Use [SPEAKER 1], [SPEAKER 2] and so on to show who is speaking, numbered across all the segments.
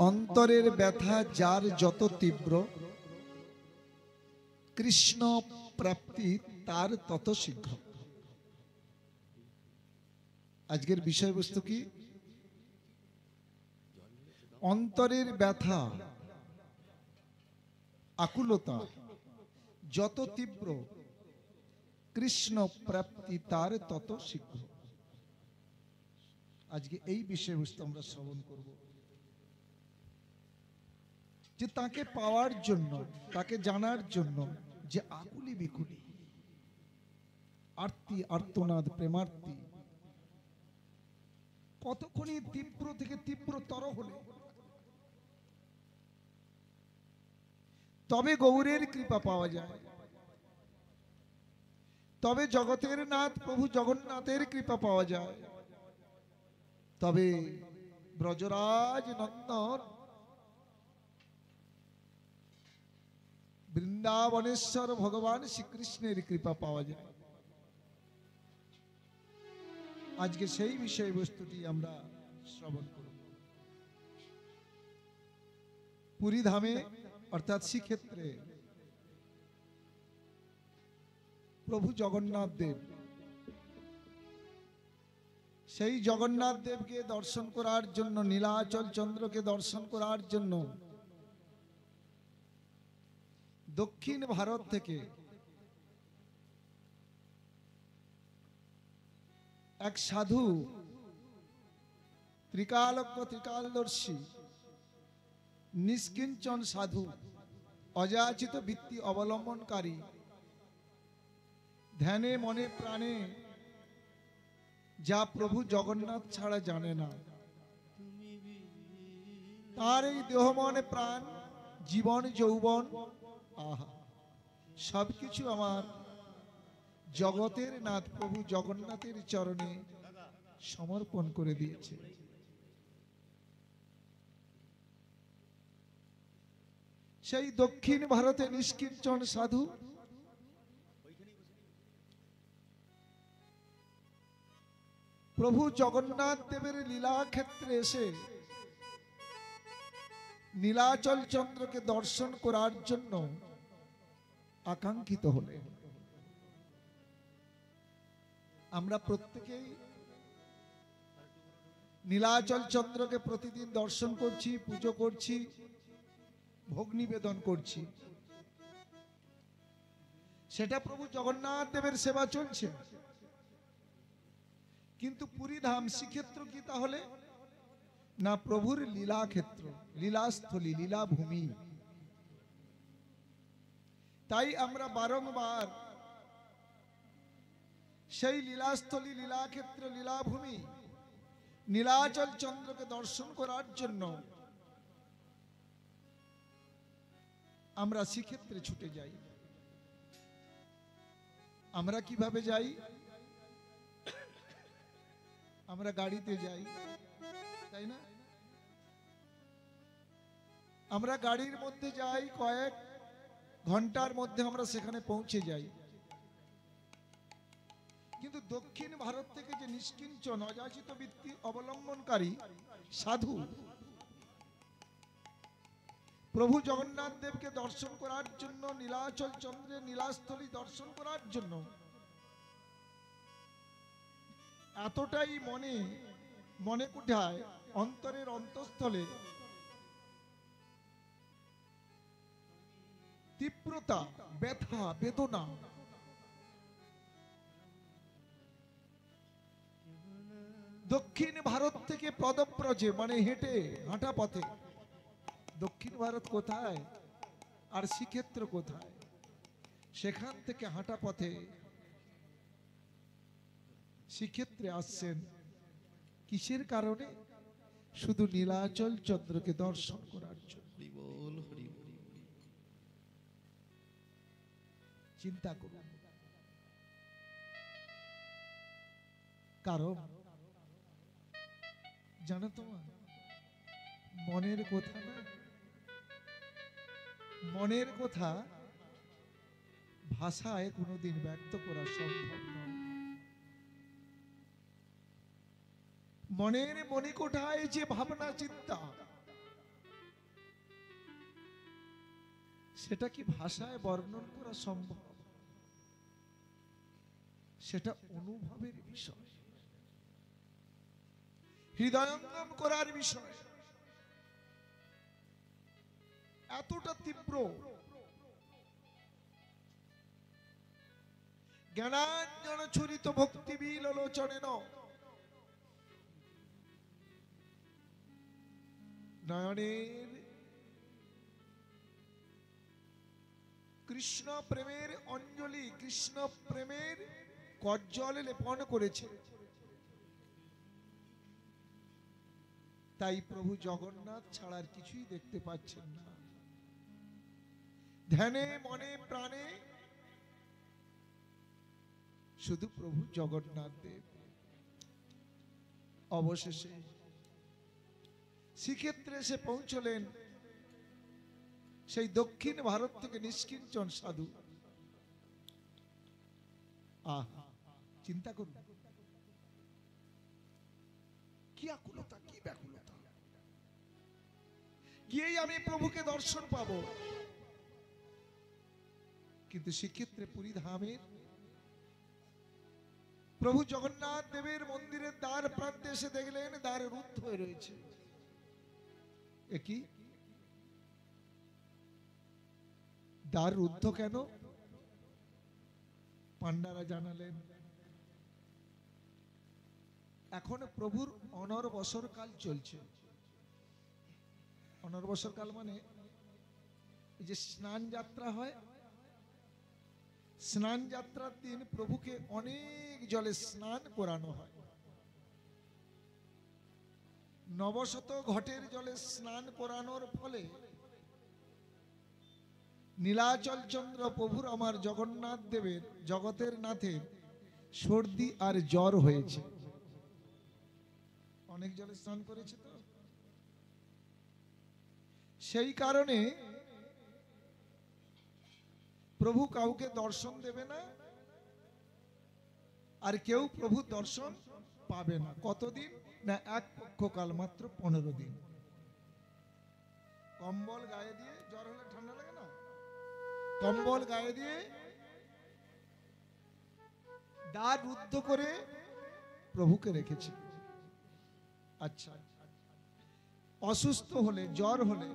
[SPEAKER 1] অন্তরের ব্যথা যার যত তীব্র, কৃষ্ণ প্রাপ্তি তার তত শীঘ্র। আজকের বিষয়বস্তু কি? অন্তরের ব্যথা আকুলতা যত তীব্র, কৃষ্ণ প্রাপ্তি তার তত শীঘ্র। আজকে এই বিষয়বস্তু আমরা শ্রবণ করব, যে তাকে পাওয়ার জন্য, তাকে জানার জন্য যে আকুলি বিকুলি আরতি আর্তনাদ প্রেমার্তি কতক্ষণই তীব্র থেকে তীব্রতর হলে তবে গৌরের কৃপা পাওয়া যায়, তবে জগতের নাথ প্রভু জগন্নাথের কৃপা পাওয়া যায়, তবে ব্রজরাজ নন্দন বৃন্দাবনেশ্বর ভগবান শ্রীকৃষ্ণের কৃপা পাওয়া যায়। আজকে সেই বিষয়বস্তুটি আমরা শ্রবণ করব। পুরী ধামে অর্থাৎ শ্রীক্ষেত্রে প্রভু জগন্নাথ দেব, সেই জগন্নাথ দেবকে দর্শন করার জন্য, নীলাচল চন্দ্রকে দর্শন করার জন্য দক্ষিণ ভারত থেকে এক সাধু, ত্রিকালজ্ঞ ত্রিকালদর্শী নিষ্কিঞ্চন সাধু, অযাচিত বৃত্তি অবলম্বনকারী, ধ্যানে মনে প্রাণে যা প্রভু জগন্নাথ ছাড়া জানে না, তার এই দেহ মনে প্রাণ জীবন যৌবন আহা সবকিছু আমার জগতের নাথ প্রভু জগন্নাথের চরণে সমর্পণ করে দিয়েছে। সেই দক্ষিণ ভারতে নিষ্কিঞ্চন সাধু প্রভু জগন্নাথ দেবের লীলা ক্ষেত্রে এসে নীলাচল চন্দ্রকে দর্শন করার জন্য আকাঙ্ক্ষিত হলেন। আমরা প্রত্যেকেই নীলাচল চন্দ্রকে প্রতিদিন দর্শন করছি, পুজো করছি, ভোগ নিবেদন করছি, সেটা প্রভু জগন্নাথ দেবের সেবা চলছে। কিন্তু পুরী ধাম শ্রীক্ষেত্র কি তাহলে? না, প্রভুর লীলা ক্ষেত্র, লীলাস্থলী, লীলাভূমি। তাই আমরা বারংবার সেই লীলাস্থলী, লীলাক্ষেত্র, লীলাভূমি নীলাচল চন্দ্রকে দর্শন করার জন্য আমরা শ্রীক্ষেত্রে ছুটে যাই। আমরা কিভাবে যাই? আমরা গাড়িতে যাই, তাই না? আমরা গাড়ির মধ্যে যাই, কয়েক ঘন্টার মধ্যে আমরা সেখানে পৌঁছে যাই। কিন্তু দক্ষিণ ভারত থেকে যে নিষ্কিঞ্চন অযাচিত বৃত্তি অবলম্বনকারী সাধু প্রভু জগন্নাথ দেবকে দর্শন করার জন্য, নীলাচল চন্দ্রের নীলাস্থলী দর্শন করার জন্য এতটাই মনে কুঠায়, অন্তরের অন্তঃস্থলে তীব্রতা, ব্যথা, বেদনা, দক্ষিণ ভারত থেকে পদব্রজে মানে হেঁটে, হাঁটা পথে, দক্ষিণ ভারত কোথায় আর শ্রীক্ষেত্র কোথায়, সেখান থেকে হাঁটা পথে শ্রীক্ষেত্রে আসছেন কিসের কারণে? শুধু নীলাচল চন্দ্রকে দর্শন করার জন্য। চিন্তা করুন, কারণ জানো তোমার মনের কথা না, মনের কথা ভাষায় কোনোদিন ব্যক্ত করা সম্ভব নয়। মনের মণিকোঠায় যে ভাবনা চিন্তা, সেটা কি ভাষায় বর্ণন করা সম্ভব? সেটা অনুভবের বিষয়, হৃদয়ঙ্গম করার বিষয়। এতটা তীব্র জ্ঞানাঞ্জন ছুরিত ভক্তি বিলোচনেন নয়নের কৃষ্ণ প্রেমের অঞ্জলি, কৃষ্ণ প্রেমের কজ্জল লেপন করেছে। তাই প্রভু জগন্নাথ ছাড়ার কিছুই দেখতে পাচ্ছেন না। ধ্যানে মনে প্রাণে শুধু প্রভু জগন্নাথ দেব। অবশেষে শ্রীক্ষেত্রে এসে পৌঁছলেন সেই দক্ষিণ ভারত থেকে নিষ্কিঞ্চন সাধু। চিন্তা করুন কি আকুলতা, কি ব্যাকুলতা। গিয়েই আমি প্রভুকে দর্শন পাবো, কিন্তু শ্রীক্ষেত্রে পুরী ধামের প্রভু জগন্নাথ দেবের মন্দিরের দ্বার প্রান্তে এসে দেখলেন দ্বার রুদ্ধ হয়ে রয়েছে। একই দ্বার রুদ্ধ কেন? পান্ডারা জানালেন এখন প্রভুর অনরবসর কাল চলছে। অনরবসর কাল মানে এই যে স্নান যাত্রা হয়, স্নান যাত্রার দিন প্রভুকে অনেক জলে স্নান করানো হয়। নবশত ঘটের জলে স্নান করানোর ফলে নীলাচল চন্দ্র প্রভুর আমার জগন্নাথ দেবের, জগতের নাথের সর্দি আর জ্বর হয়েছে। অনেক জলে স্নান করেছে তো, সেই কারণে প্রভু কাউকে দর্শন দেবে না, আর কেউ প্রভু দর্শন পাবে না। কতদিন না? এক পক্ষকাল, মাত্র 15 দিন। কম্বল গায়ে দিয়ে, জ্বর হলে ঠান্ডা লাগে না, কম্বল গায়ে দিয়ে দ্বার রুদ্ধ করে প্রভুকে রেখেছে। আচ্ছা, অসুস্থ হলে, জ্বর হলে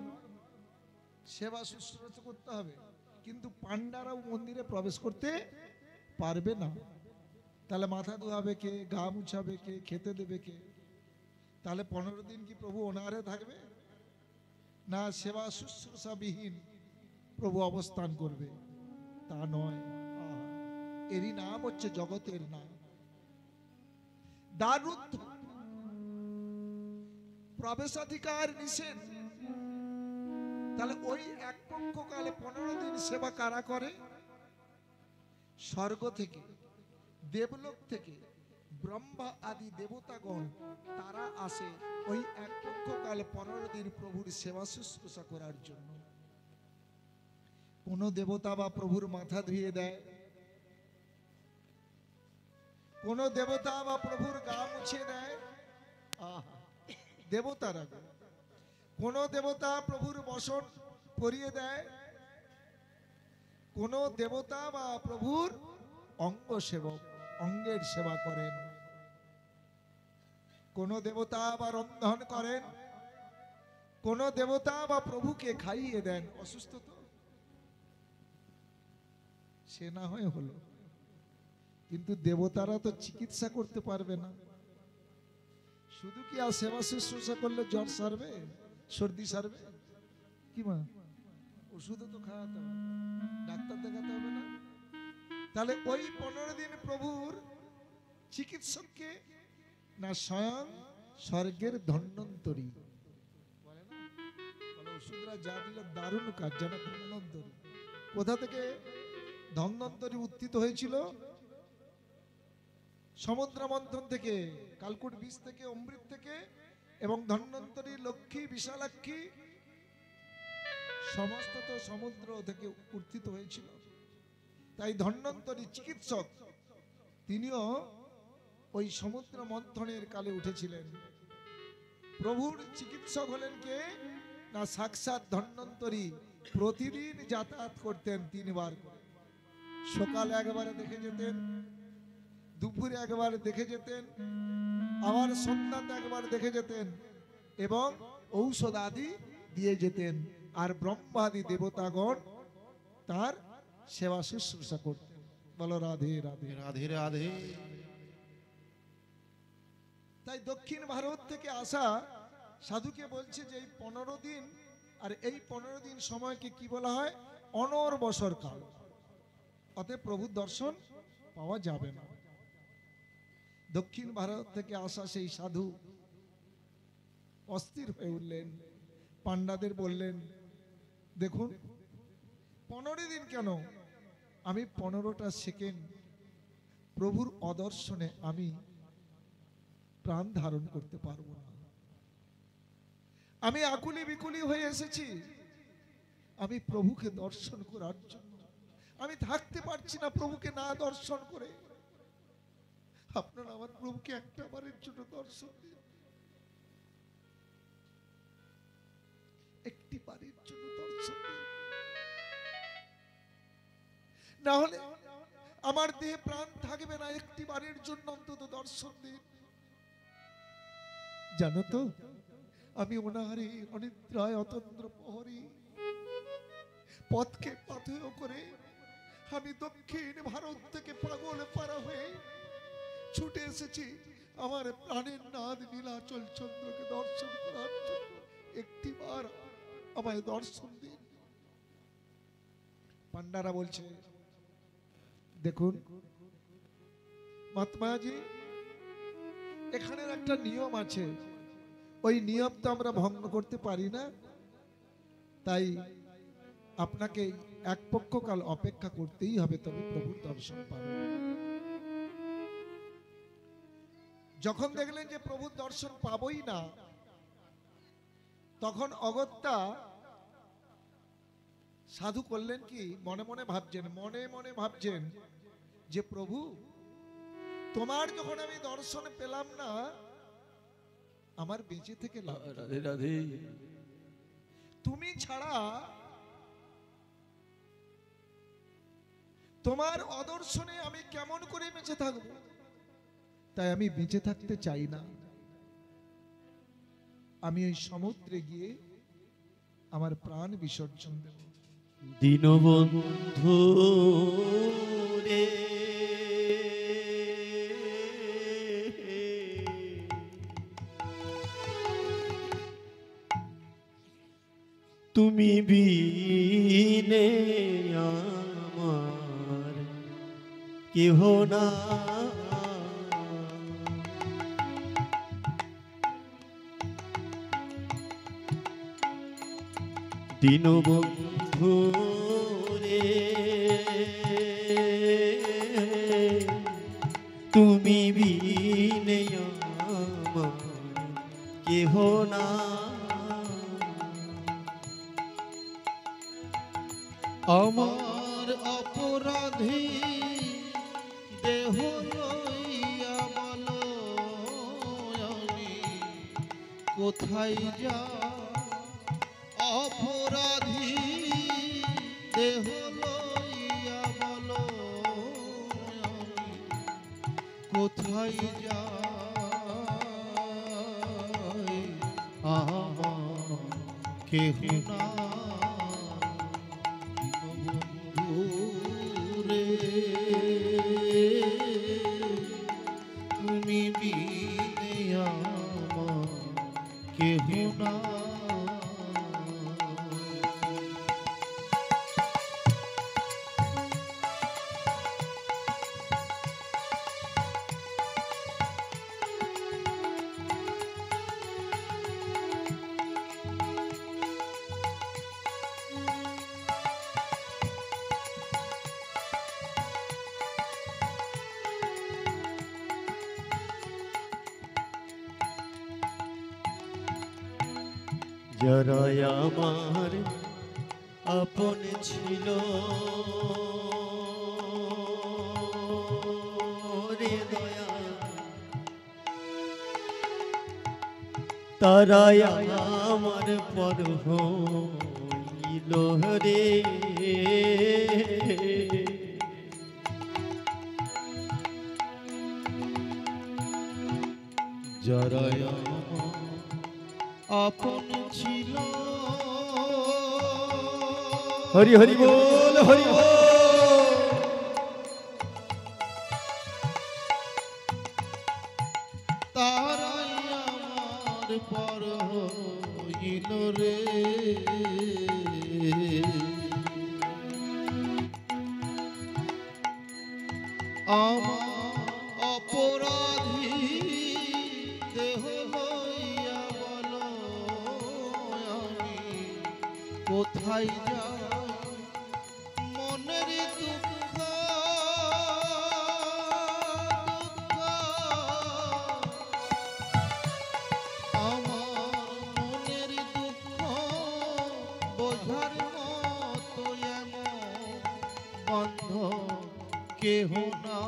[SPEAKER 1] সেবা শুশ্রূষা করতে হবে, কিন্তু পান্ডারাও মন্দিরে প্রবেশ করতে পারবে না। তাহলে মাথা ধোয়াবে কে, গা মুছাবে কে, খেতে দেবে কে? তাহলে 15 দিন কি প্রভু অনাহারে থাকবে? না, সেবা শুশ্রূষা বিহীন প্রভু অবস্থান করবে? তা নয়। এরই নাম হচ্ছে জগতের নাম দ্বাররুদ্ধ। প্রবেশাধিকার নিষেধ। তাহলে ওই এক পক্ষকালে 15 দিন সেবা কারা করে? স্বর্গ থেকে, দেবলোক থেকে ব্রহ্মা আদি দেবতাগণ তারা আসে ওই এক পক্ষকালে 15 দিন প্রভুর সেবা শুশ্রূষা করার জন্য। কোন দেবতা বা প্রভুর মাথা ধুয়ে দেয়, কোন দেবতা বা প্রভুর গা মুছে দেয়? দেবতারা। কোন দেবতা প্রভুর বসন করিয়ে দেয়? কোন দেবতা বা প্রভুর অঙ্গ সেবক, অঙ্গের সেবা করেন? কোন দেবতা বা রন্ধন করেন? কোন দেবতা বা প্রভুকে খাইয়ে দেন? অসুস্থ তো সে না হয় হলো, কিন্তু দেবতারা তো চিকিৎসা করতে পারবে না। শুধু কি আর সেবা শুশ্রূষা করলে জ্বর সারবে, সর্দি সারবে? কি মা, ওষুধও তো খাওয়াতে হবে, ডাক্তার দেখাতে হবে না? তাহলে ওই 15 দিন প্রভুর চিকিৎসককে না স্বয়ং স্বর্গের ধন্বন্তরী বলে না, বলে ওষুধরা যা দিলে দারুণ কাজ, যেন ধন্বন্তরী। কোথা থেকে ধন্বন্তরী উত্থিত হয়েছিল? সমুদ্র মন্থন থেকে, কালকুট বীজ থেকে, অমৃত থেকে, এবং ধন্বন্তরী লক্ষ্মী বিশালাক্ষী সমস্ত তো সমুদ্র থেকে উত্থিত হয়েছিল। তাই ধন্বন্তরী চিকিৎসক তিনিও ওই সমুদ্র মন্থনের কালে উঠেছিলেন। প্রভুর চিকিৎসক হলেন কে? না সাক্ষাৎ ধন্বন্তরী, প্রতিদিন যাতায়াত করতেন 3 বার করে। সকাল একবারে দেখে যেতেন, দুপুরে একবার দেখে যেতেন, আবার সন্ধ্যাতে একবার দেখে যেতেন এবং ঔষধ আদি দিয়ে যেতেন। আর ব্রহ্মাদি দেবতাগণ তার সেবা শুশ্রূষা করতেন। বলো রাধে রাধে
[SPEAKER 2] রাধে রাধে।
[SPEAKER 1] তাই দক্ষিণ ভারত থেকে আসা সাধুকে বলছে যে এই 15 দিন, আর এই 15 দিন সময়কে কি বলা হয়? অনর্বসর কাল। অতএব প্রভুর দর্শন পাওয়া যাবে না। দক্ষিণ ভারত থেকে আসা সেই সাধু অস্থির হয়ে উঠলেন, পান্ডাদের বললেন, দেখুন 15 দিন কেন, আমি 15টা সেকেন্ড প্রভুর অদর্শনে আমি প্রাণ ধারণ করতে পারবো না। আমি আকুলি বিকুলি হয়ে এসেছি আমি প্রভুকে দর্শন করার জন্য। আমি থাকতে পারছি না প্রভুকে না দর্শন করে। আপনারা আমার প্রভুকে একটা বারের জন্য দর্শন দিন, একটি বারের জন্য দর্শন দিন, না হলে আমার দেহে প্রাণ থাকবে না। একটি বারের জন্য অন্তত দর্শন দিন। জানো তো আমি অনাহারে অনিদ্রায় অতন্দ্র প্রহরী পথকে পাথেয় করে আমি দক্ষিণ ভারত থেকে পাগল পারা হয়ে ছুটে এসেছি আমার প্রাণের নাথ নীলাচল চন্দ্রকে দর্শন করার জন্য। একটি বার আমায় দর্শন দিন। পান্ডারা বলছে, দেখুন মহাত্মাজি, এখানের একটা নিয়ম আছে, ওই নিয়ম তো আমরা ভঙ্গ করতে পারি না, তাই আপনাকে এক পক্ষকাল অপেক্ষা করতেই হবে, তবে প্রভুর দর্শন পাবেন। যখন দেখলেন যে প্রভুর দর্শন পাবই না, তখন অগত্যা সাধু করলেন কি, মনে মনে ভাবছেন যে প্রভু তোমার যখন আমি দর্শন পেলাম না, আমার বেঁচে থেকে লাভ।
[SPEAKER 3] রাধে রাধে।
[SPEAKER 1] তুমি ছাড়া, তোমার অদর্শনে আমি কেমন করে বেঁচে থাকবো? তাই আমি বেঁচে থাকতে চাই না। আমি ওই সমুদ্রে গিয়ে আমার প্রাণ বিসর্জন দেব।
[SPEAKER 3] দীনবন্ধু রে তুমি বিনে আমার কেহ না। দীনবন্ধু রে তুমি বিনে আমার কেহ না।
[SPEAKER 2] আমার অপরাধী দেহ লইয়া বলো আমি কোথায় যা। অপরাধী দেহ লইয়া বলো আমি কোথায় যা। আমার কেহ না তুমি বিনে আমার কেহ না।
[SPEAKER 3] যারা আমার আপন ছিল রে দয়া, তারা আমার পর হইল হইল রে।
[SPEAKER 2] যারাই আমার আপন ছিল,
[SPEAKER 3] হরি হরি বল, হরি বল।
[SPEAKER 2] তারাই আমার পর হইল রে। আমার অপরাধী দেহ লইয়া বলো আমি কোথায় যাই, মনের দুঃখ আমার মনের দুঃখ বোঝার মতো এমন বন্ধ কেহ নাই,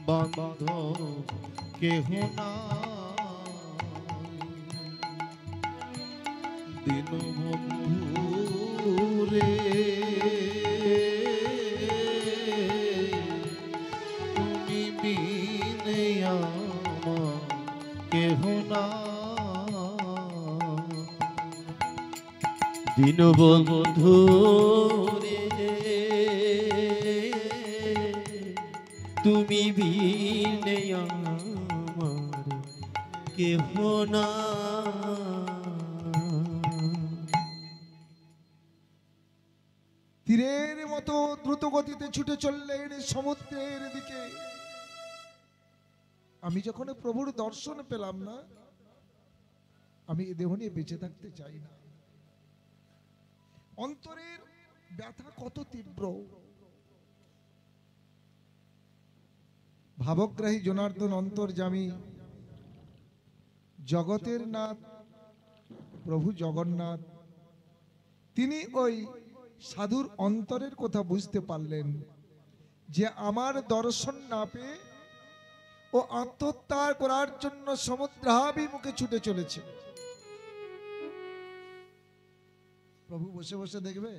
[SPEAKER 2] বন্ধ কেহ নাই। দীনবন্ধু রে তুমি বিনে আমার কেহ নাই।
[SPEAKER 3] দীনবন্ধু রে তুমি বিনে আমার কেহ না।
[SPEAKER 1] তীরের মতো দ্রুত গতিতে ছুটে চললেন সমুদ্রের দিকে। আমি যখন প্রভুর দর্শন পেলাম না, আমি এ দেহ নিয়ে বেঁচে থাকতে চাই না। অন্তরের ব্যথা কত তীব্র। ভাবগ্রাহী জনার্দন অন্তর্যামী জগতের নাথ প্রভু জগন্নাথ, তিনি ওই সাধুর অন্তরের কথা বুঝতে পারলেন যে আমার দর্শন না পেয়ে ও আত্মহত্যা করার জন্য সমুদ্রাভিমুখে ছুটে চলেছে। প্রভু বসে বসে দেখবে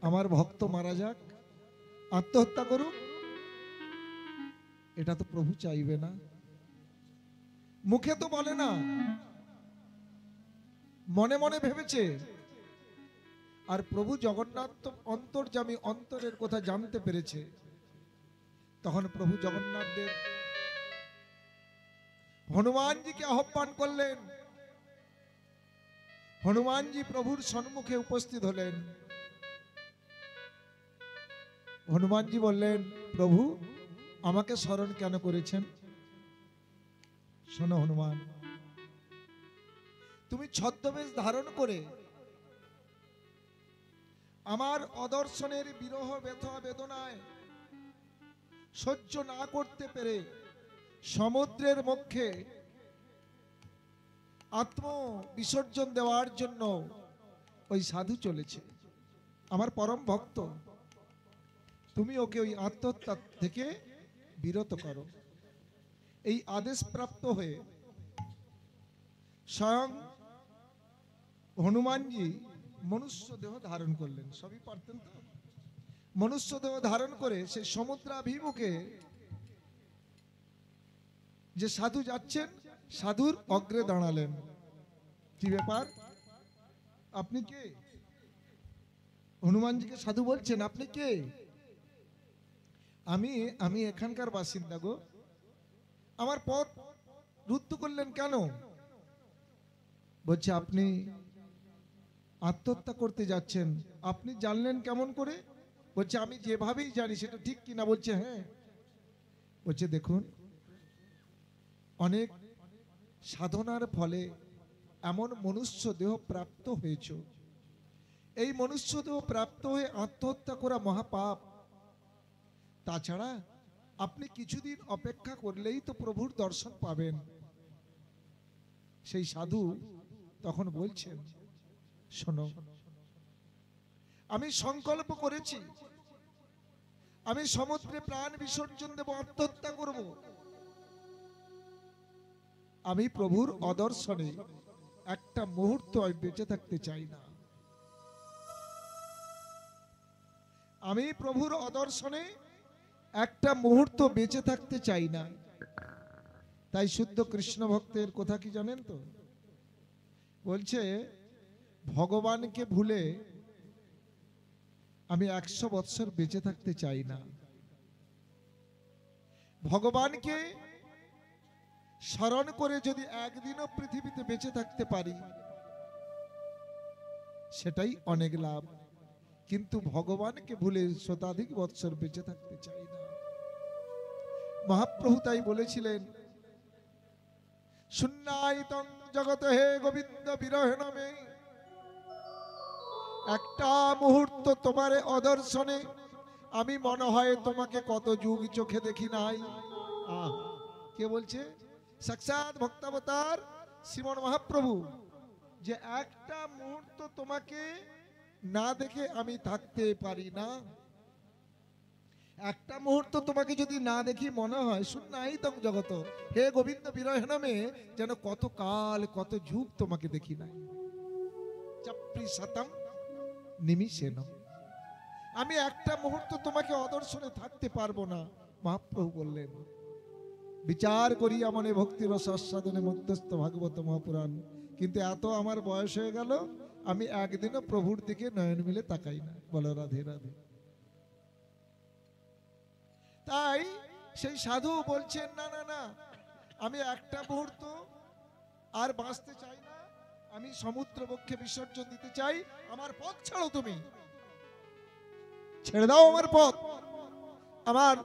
[SPEAKER 1] আমার ভক্ত মারা যাক, আত্মহত্যা করুক, এটা তো প্রভু চাইবে না। মুখে তো বলে না, মনে মনে ভেবেছে। আর প্রভু জগন্নাথ তো অন্তর্যামী, অন্তরের কথা জানতে পেরেছে। তখন প্রভু জগন্নাথ দেব হনুমানজিকে আহ্বান করলেন। হনুমানজি প্রভুর সম্মুখে উপস্থিত হলেন। হনুমানজি বললেন, প্রভু আমাকে স্মরণ কেন করেছেন? শোনো হনুমান, তুমি ছদ্মবেশ ধারণ করে আমার অদর্শনের বিরহ ব্যথা বেদনায় সহ্য না করতে পেরে সমুদ্রের মুখে আত্ম বিসর্জন দেওয়ার জন্য ওই সাধু চলেছে, আমার পরম ভক্ত। তুমি ওকে ওই আত্মহত্যা থেকে বিরত করো। এই আদেশ প্রাপ্ত হয়ে স্বয়ং হনুমানজি মনুষ্য দেহ ধারণ করলেন। সবই পারতেন তো। মনুষ্য দেহ ধারণ করে সেই সমুদ্রাভিমুখে যে সাধু যাচ্ছেন, সাধুর অগ্রে দাঁড়ালেন। কি ব্যাপার, আপনি কে? হনুমানজিকে সাধু বলছেন, আপনি কে? আমি এখানকার বাসিন্দা গো। আমার পথ রুদ্ধ করলেন কেন? বলছে, আপনি আত্মহত্যা করতে যাচ্ছেন, আপনি জানলেন কেমন করে? বলছে, আমি যেভাবেই জানি সেটা ঠিক কিনা? বলছে, হ্যাঁ। বলছে, দেখুন, অনেক সাধনার ফলে এমন মনুষ্য দেহ প্রাপ্ত হয়েছে। এই মনুষ্য দেহ প্রাপ্ত হয়ে আত্মহত্যা করা মহাপাপ। তাছাড়া আপনি কিছুদিন অপেক্ষা করলেই তো প্রভুর দর্শন পাবেন। সেই সাধু তখন বলছেন, শোনো, আমি সংকল্প করেছি আমি সমুদ্রে প্রাণ বিসর্জন দেব, আত্মহত্যা করব। আমি প্রভুর অদর্শনে একটা মুহূর্ত আমি বেঁচে থাকতে চাই না। আমি প্রভুর অদর্শনে একটা মুহূর্ত বেঁচে থাকতে চাই না। তাই শুদ্ধ কৃষ্ণ ভক্তের কথা কি জানেন তো? বলছে ভগবানকে ভুলে আমি 100 বৎসর বেঁচে থাকতে চাই না। ভগবানকে স্মরণ করে যদি একদিনও পৃথিবীতে বেঁচে থাকতে পারি সেটাই অনেক লাভ, কিন্তু ভগবানকে ভুলে শতাধিক বৎসর বেঁচে থাকতে চাই না। মহাপ্রভু তাই বলেছিলেন, শূন্যায়তং জগত হে গোবিন্দ বিরহেণ মে, একটা মুহূর্ত তোমার অদর্শনে আমি মনে হয় তোমাকে কত যুগ চোখে দেখি নাই। কে বলছে? সাক্ষাৎ ভক্তাবতার শ্রীমন মহাপ্রভু, যে একটা মুহূর্ত তোমাকে না দেখে আমি থাকতে পারি না। একটা মুহূর্ত তোমাকে যদি না দেখি মনে হয় শূন্যায়তং জগত হে গোবিন্দ বিরহেণ মে, যেন কত কাল কত যুগ তোমাকে দেখি নাই। চাপ্রি শতম নিমিষেন, আমি একটা মুহূর্ত তোমাকে অদর্শনে থাকতে পারবো না। মহাপ্রভু বললেন, বিচার করিয়া মনে ভক্তি রস আস্বাদনে মধ্যস্থ ভাগবত মহাপুরাণ, কিন্তু এত আমার বয়স হয়ে গেল আমি একদিনও প্রভুর দিকে নয়ন মিলে তাকাই না। বলো রাধে রাধে। তাই সেই সাধু বলছেন, না না না, আমি একটা মুহূর্ত আর বাঁচতে চাই না, আমি সমুদ্র বক্ষে বিসর্জন দিতে চাই। আমার পথ ছাড়ো, তুমি ছেড়ে দাও আমার পথ। আমার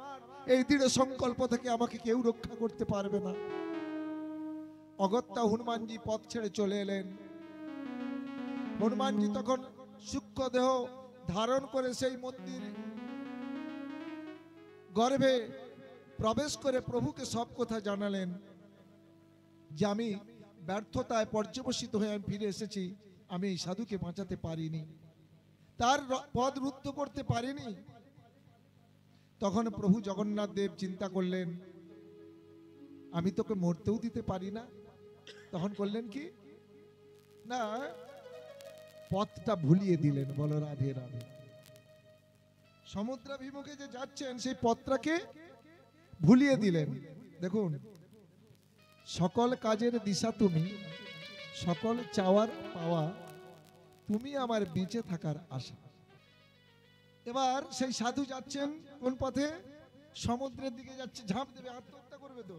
[SPEAKER 1] এই দৃঢ় সংকল্প থেকে আমাকে কেউ রক্ষা করতে পারবে না। অগত্যা হনুমানজি পথ ছেড়ে চলে এলেন। হনুমানজি তখন সূক্ষ্ম দেহ ধারণ করে সেই মন্দির গর্ভে প্রবেশ করে প্রভুকে সব কথা জানালেন, যে আমি ব্যর্থতায় পর্যবসিত হয়ে আমি ফিরে এসেছি, আমি এই সাধুকে বাঁচাতে পারিনি, তার পদ রুদ্ধ করতে পারিনি। তখন প্রভু জগন্নাথ দেব চিন্তা করলেন, আমি তোকে মরতেও দিতে পারি না। তখন করলেন কি না, পথটা ভুলিয়ে দিলেন। বলো রাধে রাধে। সমুদ্রাভিমুখে যে যাচ্ছেন সেই পথটাকে ভুলিয়ে দিলেন। দেখুন, সকল কাজের দিশা তুমি, সকল চাওয়ার পাওয়া তুমি, আমার বেঁচে থাকার আশা। এবার সেই সাধু যাচ্ছেন কোন পথে? সমুদ্রের দিকে যাচ্ছে, ঝাঁপ দেবে, আত্মহত্যা করবে। তো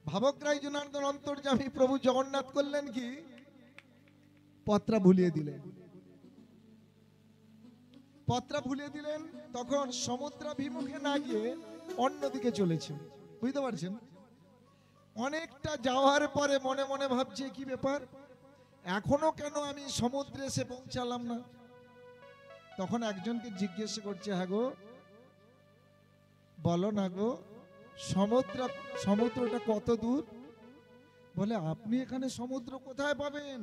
[SPEAKER 1] ভাবগ্রাহী জনার্দন অন্তর্যামী প্রভু জগন্নাথ করলেন কি, পথটা ভুলিয়ে দিলেন। পথটা ভুলিয়ে দিলেন। তখন সমুদ্রাভিমুখে না গিয়ে অন্যদিকে চলেছে। বুঝতে পারছেন? অনেকটা যাওয়ার পরে মনে মনে ভাবছে, কি ব্যাপার, এখনো কেন আমি সমুদ্রে এসে পৌঁছালাম না? তখন একজনকে জিজ্ঞেস করছে, হ্যাঁ গো, বলো না গো, সমুদ্রটা কত দূর? বলে, আপনি এখানে সমুদ্র কোথায় পাবেন?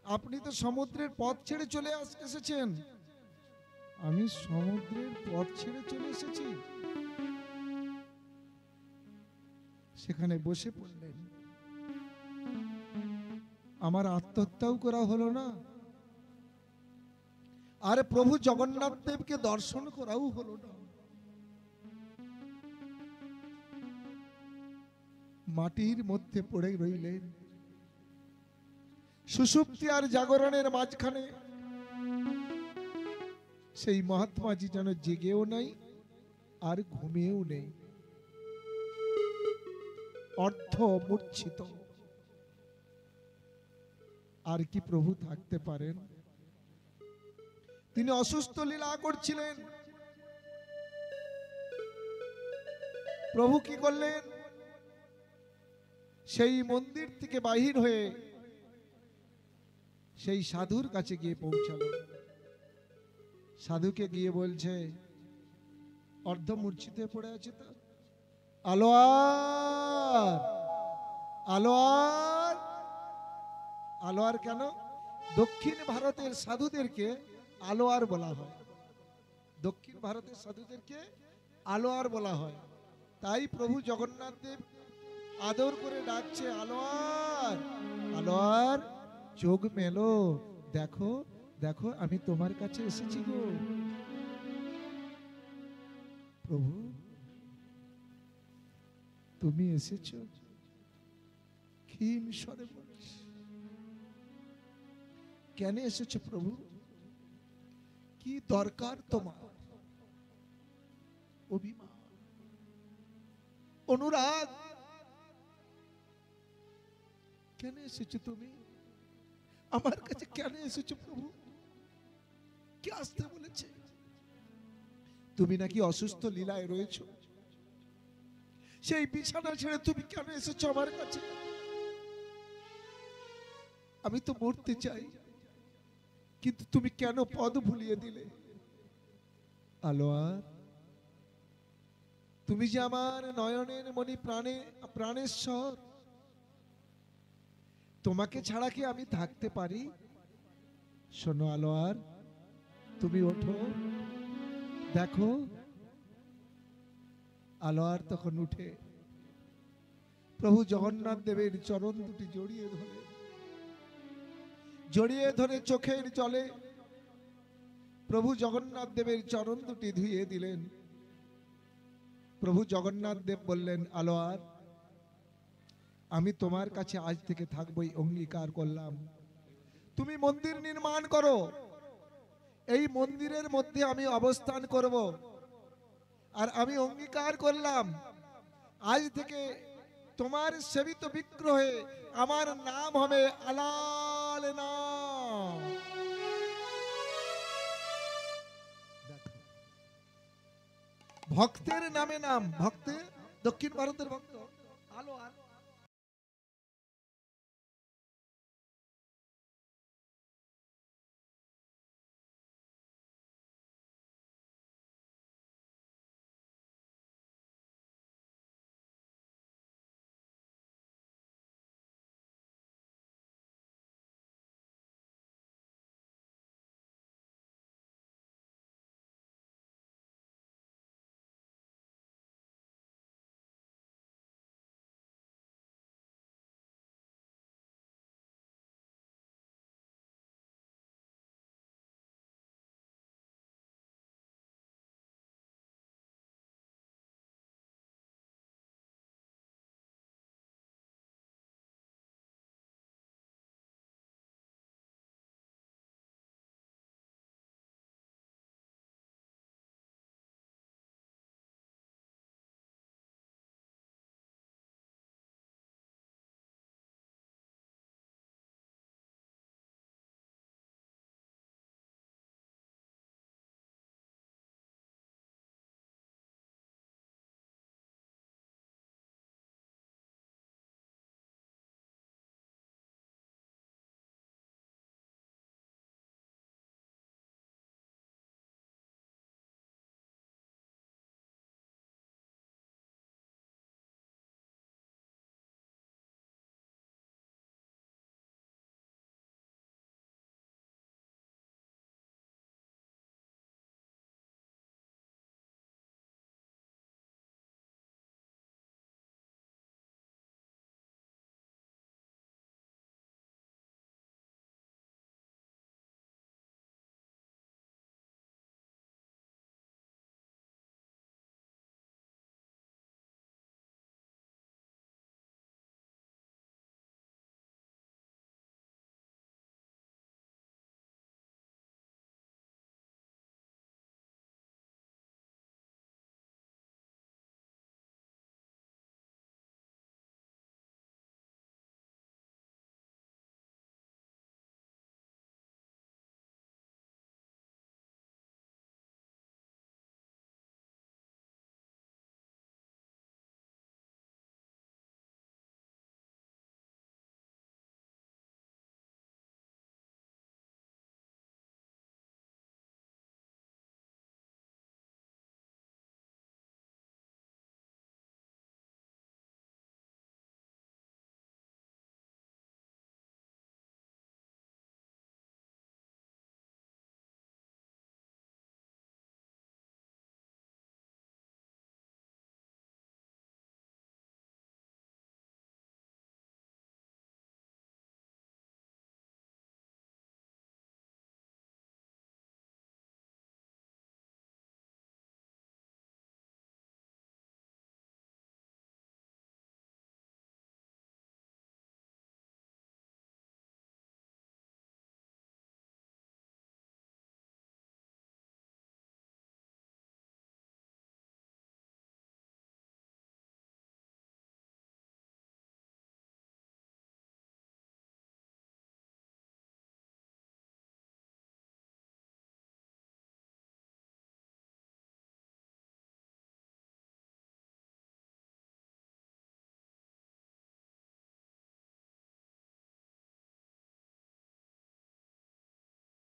[SPEAKER 1] আপনি তো সমুদ্রের পথ ছেড়ে চলে এসেছেন। আমি সমুদ্রের পথ ছেড়ে চলে এসেছি। সেখানে বসে পড়লেন। আমার আত্মহত্যাও করা হলো না, আর প্রভু জগন্নাথ দেবকে দর্শন করাও হলো না। মাটির মধ্যে পড়ে রইলেন। সুষুপ্তি আর জাগরণের মাঝখানে সেই মহাত্মাজি যেন জেগেও নাই আর ঘুমিয়েও নেই, অর্ধ মূর্ছিত। আর কি প্রভু থাকতে পারেন? তিনি অসুস্থ লীলা করছিলেন। প্রভু কি করলেন? সেই মন্দির থেকে বাহির হয়ে সেই সাধুর কাছে গিয়ে পৌঁছালো। সাধুকে গিয়ে বলছে, অর্ধমূর্ছিত পড়ে আছে তো, আলোয়ার আলোয়ার আলোয়ার। কেন? দক্ষিণ ভারতের সাধুদেরকে আলোয়ার বলা হয়। দক্ষিণ ভারতের সাধুদেরকে আলোয়ার বলা হয়। তাই প্রভু জগন্নাথ দেব আদর করে ডাকছে, আলোয়ার আলোয়ার চোখ মেলো, দেখো দেখো আমি তোমার কাছে এসেছি গো। প্রভু তুমি এসেছো? ক্ষীণ স্বরে বলছে, কেন এসেছো প্রভু? কি দরকার তোমার? অভিমান, অনুরাগ, কেন এসেছো তুমি আমার কাছে? কেন এসেছো প্রভু? কি আসতে বলেছে? তুমি নাকি অসুস্থ লীলায় রয়েছো, সেই বিছানা ছেড়ে তুমি কেন এসেছো আমার কাছে? আমি তো মরতে চাই, কিন্তু তুমি কেন পদ ভুলিয়ে দিলে? আলোয়ার, তুমি যে আমার নয়নের মণি, প্রাণেশ্বর, তোমাকে ছাড়া কি আমি থাকতে পারি? শোনো আলোয়ার, তুমি ওঠো, দেখো। আলোয়ার তখন উঠে প্রভু জগন্নাথ দেবের চরণ দুটি জড়িয়ে ধরে চোখের জলে প্রভু জগন্নাথ দেবের চরণ দুটি ধুইয়ে দিলেন। প্রভু জগন্নাথ দেব বললেন, আলোয়ার, আমি তোমার কাছে আজ থেকে থাকবই, অঙ্গীকার করলাম। তুমি মন্দির নির্মাণ করো, এই মন্দিরের মধ্যে আমি অবস্থান করব, আর আমি অঙ্গীকার করলাম আজ থেকে তোমার সেবিত বিগ্রহে আমার নাম হবে আলাল নাম। ভক্তের নামে নাম, ভক্তে দক্ষিণ ভারতের ভক্ত আলোয়ার।